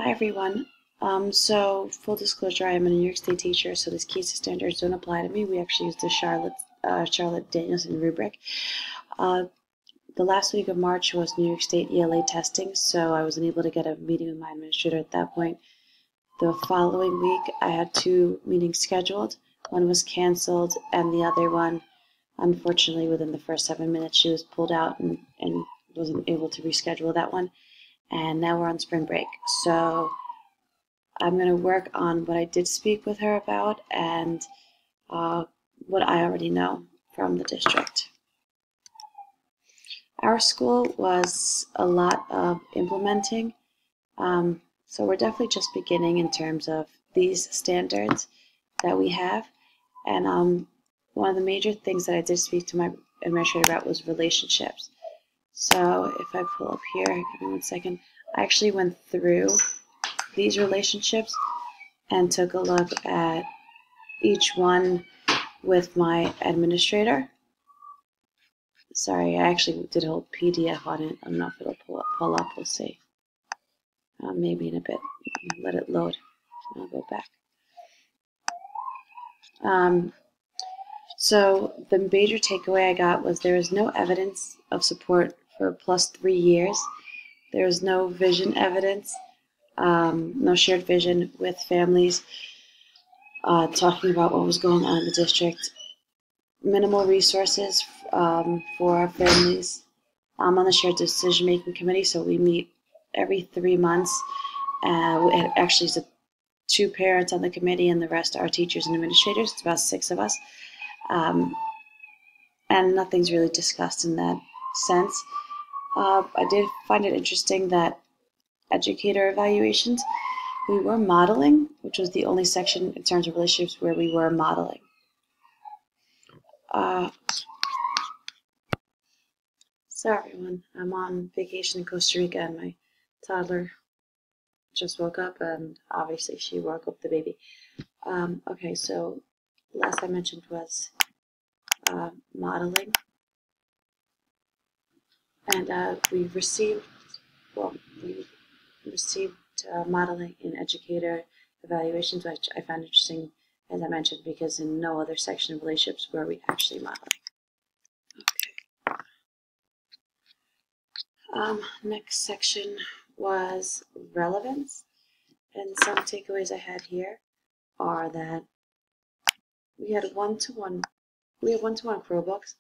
Hi everyone. So full disclosure, I am a New York State teacher, so these Kesa standards don't apply to me. We actually use the Charlotte Danielson rubric. Uh, the last week of March was New York State ELA testing, so I wasn't able to get a meeting with my administrator at that point. The following week, I had 2 meetings scheduled. One was canceled, and the other one, unfortunately, within the first 7 minutes, she was pulled out and wasn't able to reschedule that one. And now we're on spring break. So I'm going to work on what I did speak with her about and what I already know from the district. Our school was a lot of implementing, so we're definitely just beginning in terms of these standards that we have. And one of the major things that I did speak to my administrator about was relationships. So if I pull up here, give me 1 second, I actually went through these relationships and took a look at each one with my administrator. Sorry, I actually did a whole PDF on it. I don't know if it'll pull up. We'll see. Maybe in a bit. Let it load. I'll go back. So the major takeaway I got was there is no evidence of support for +3 years. There is no vision evidence, no shared vision with families talking about what was going on in the district. Minimal resources for our families. I'm on the shared decision-making committee, so we meet every 3 months. Actually, it's 2 parents on the committee, and the rest are teachers and administrators. It's about 6 of us. And nothing's really discussed in that sense. I did find it interesting that educator evaluations, we were modeling, which was the only section in terms of relationships where we were modeling. Sorry everyone, I'm on vacation in Costa Rica and my toddler just woke up and obviously she woke up the baby. Okay, so last I mentioned was modeling. And we received modeling in educator evaluations, which I found interesting, as I mentioned, because in no other section of relationships were we actually modeling. Okay. Next section was relevance, and some takeaways I had here are that we had one-to-one Chromebooks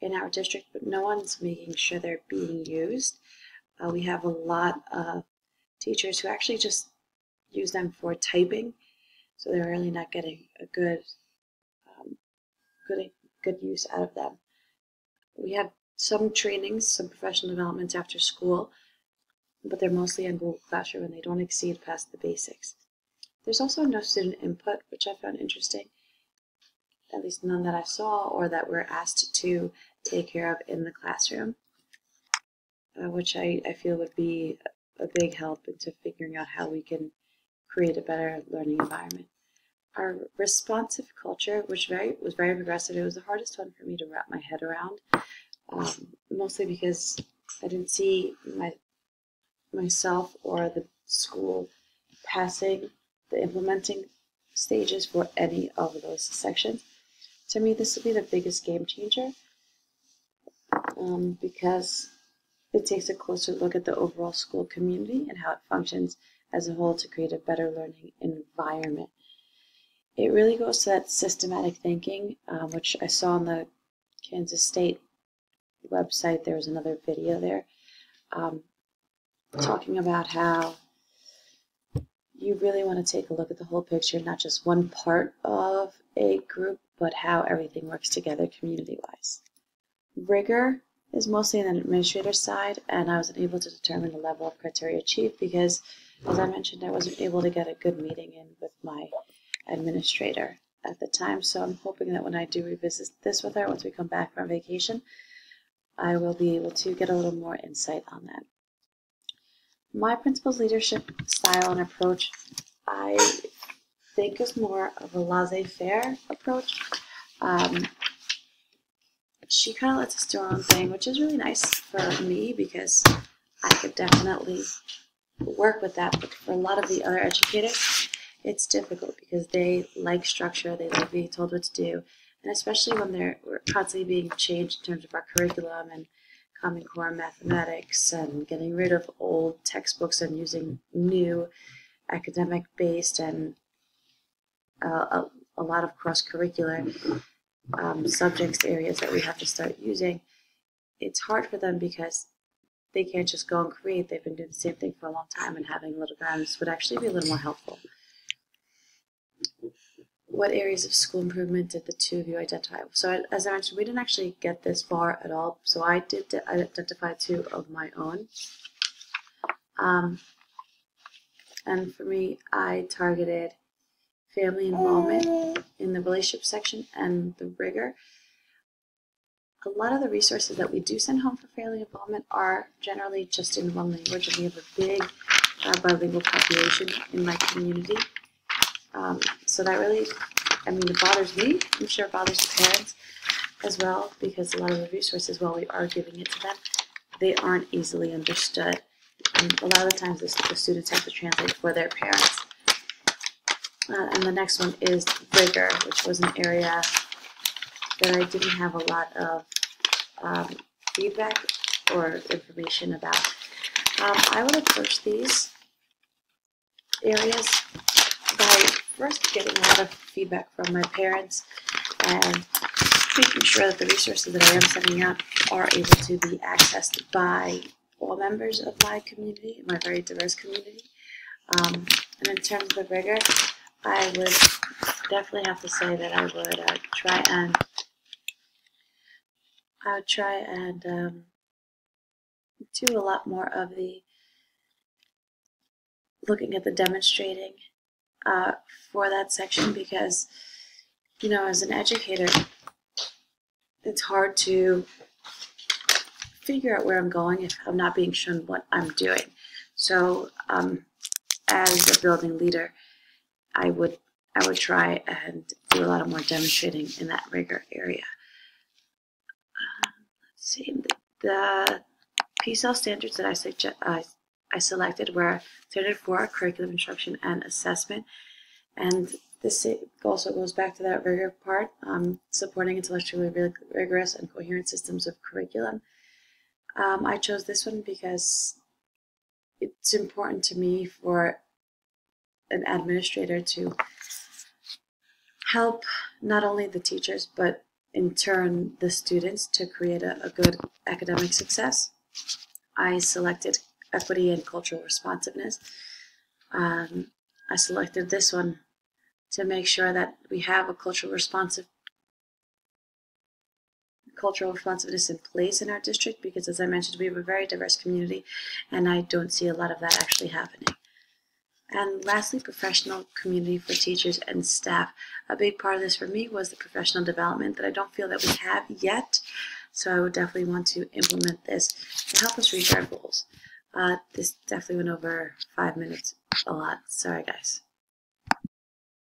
in our district, but no one's making sure they're being used. We have a lot of teachers who actually just use them for typing, so they're really not getting a good use out of them. We have some trainings, some professional developments after school, but they're mostly in Google Classroom and they don't exceed past the basics. There's also no student input, which I found interesting, at least none that I saw or that we're asked to take care of in the classroom, which I feel would be a big help into figuring out how we can create a better learning environment. Our responsive culture, which was very progressive, it was the hardest one for me to wrap my head around, mostly because I didn't see myself or the school passing the implementing stages for any of those sections. To me, this will be the biggest game changer because it takes a closer look at the overall school community and how it functions as a whole to create a better learning environment. It really goes to that systematic thinking, which I saw on the Kansas State website. There was another video there talking about how you really want to take a look at the whole picture, not just one part of a group, but how everything works together community-wise. Rigor is mostly on the administrator side, and I wasn't able to determine the level of criteria achieved because, as I mentioned, I wasn't able to get a good meeting in with my administrator at the time. So I'm hoping that when I do revisit this with her, once we come back from vacation, I will be able to get a little more insight on that. My principal's leadership style and approach, I think, is more of a laissez-faire approach. She kind of lets us do our own thing, which is really nice for me because I could definitely work with that, but for a lot of the other educators, it's difficult because they like structure, they like being told what to do, and especially when we're constantly being changed in terms of our curriculum and Common Core mathematics and getting rid of old textbooks and using new academic-based and a lot of cross-curricular subjects areas that we have to start using. It's hard for them because they can't just go and create. They've been doing the same thing for a long time, and having logograms would actually be a little more helpful. What areas of school improvement did the two of you identify? So as I mentioned, we didn't actually get this far at all. So I did identify two of my own. And for me, I targeted family involvement in the relationship section and the rigor. A lot of the resources that we do send home for family involvement are generally just in one language, and we have a big bilingual population in my community. So that really, it bothers me. I'm sure it bothers the parents as well, because a lot of the resources, while we are giving it to them, they aren't easily understood. And a lot of the times the students have to translate for their parents. And the next one is rigor, which was an area that I didn't have a lot of feedback or information about. I would approach these areas by first getting a lot of feedback from my parents and making sure that the resources that I am sending out are able to be accessed by all members of my community, my very diverse community. And in terms of the rigor, I would definitely have to say that I would try and do a lot more of the looking at the demonstrating for that section, because, as an educator, it's hard to figure out where I'm going if I'm not being shown what I'm doing. So as a building leader, I would try and do a lot more demonstrating in that rigor area. Let's see, the PSEL standards that I selected were Standard 4, Curriculum Instruction and Assessment, and this also goes back to that rigor part, supporting intellectually rigorous and coherent systems of curriculum. I chose this one because it's important to me for an administrator to help not only the teachers, but in turn the students to create a good academic success. I selected equity and cultural responsiveness. I selected this one to make sure that we have a cultural responsiveness in place in our district, because as I mentioned, we have a very diverse community and I don't see a lot of that actually happening. And lastly, professional community for teachers and staff. A big part of this for me was the professional development that I don't feel that we have yet. So I would definitely want to implement this to help us reach our goals. This definitely went over 5 minutes a lot. Sorry, guys.